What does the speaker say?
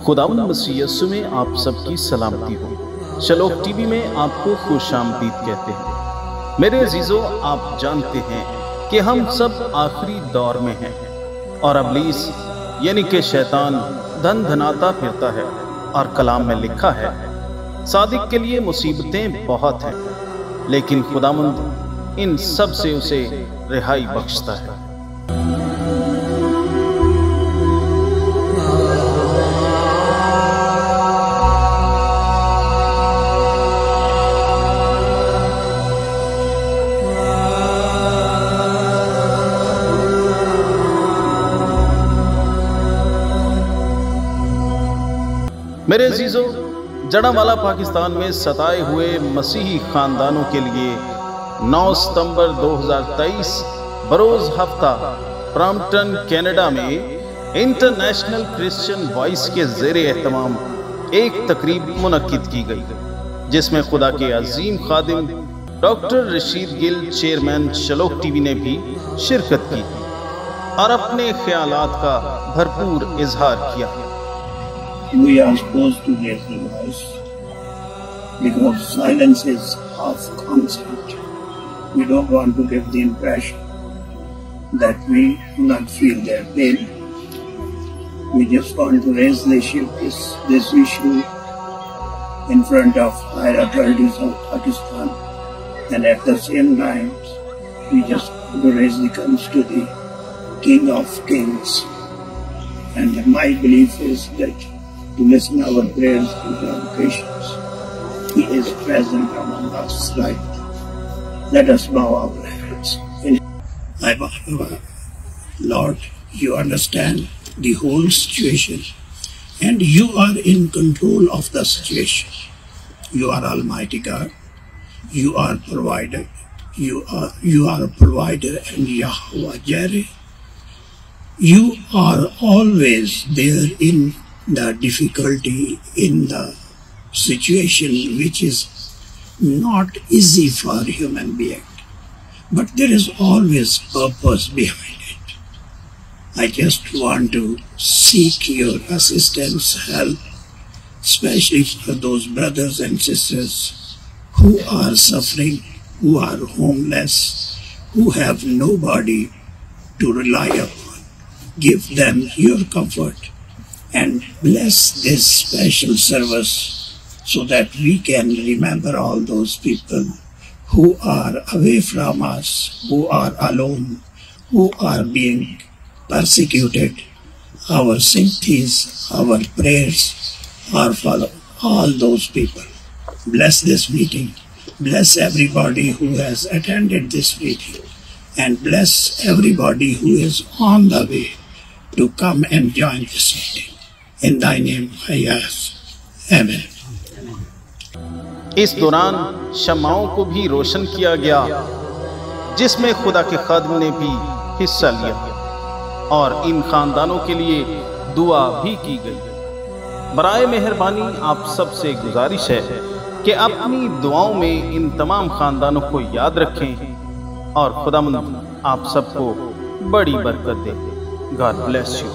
खुदावंद मसीह यीशु में आप सबकी सलामती हो। शलोख टीवी में आपको खुशामदीद कहते हैं। मेरे अजीजों, आप जानते हैं कि हम सब आखिरी दौर में हैं और इब्लीस यानी कि शैतान धन धनाता फिरता है और कलाम में लिखा है, सादिक के लिए मुसीबतें बहुत हैं, लेकिन खुदावंद इन सब से उसे रिहाई बख्शता है। मेरे अजीजों, जरांवाला पाकिस्तान में सताए हुए मसीही खानदानों के लिए 9 सितंबर 2023 बरोज हफ्ता ब्रैम्पटन कनाडा में इंटरनेशनल क्रिश्चियन वॉइस के ज़ेरे एहतमाम एक तकरीब मुनक्किद की गई, जिसमें खुदा के अजीम खादिम डॉक्टर रशीद गिल चेयरमैन शलोख टीवी ने भी शिरकत की और अपने ख्यालात का भरपूर इजहार किया। We are supposed to raise the voice because silence is half consent. We don't want to give the impression that we do not feel their pain. We just want to raise the issue, this issue in front of higher authorities of Pakistan, and at the same time we just want to raise the guns to the King of Kings. And my belief is that to listen our prayers to the occasions. He is present among us right now. Let us bow our heads. Lord, you understand the whole situation and you are in control of the situation. You are Almighty God. You are provider. You are a provider and Yahweh Jireh. You are always there in the difficulty, in the situation which is not easy for human being, but there is always purpose behind it. I just want to seek your assistance, help, especially for those brothers and sisters who are suffering, who are homeless, who have nobody to rely upon. Give them your comfort and bless this special service so that we can remember all those people who are away from us, who are alone, who are being persecuted. Our sympathies, our prayers are for all those people. Bless this meeting. Bless everybody who has attended this meeting. And bless everybody who is on the way to come and join this meeting. In thy name I ask. Amen. इस दौरान शमाओं को भी रोशन किया गया, जिसमें खुदा के खादिम ने भी हिस्सा लिया और इन खानदानों के लिए दुआ भी की गई। बराए मेहरबानी आप सबसे गुजारिश है कि अपनी दुआओं में इन तमाम खानदानों को याद रखें और खुदावंद आप सबको बड़ी बरकत दे। God bless you.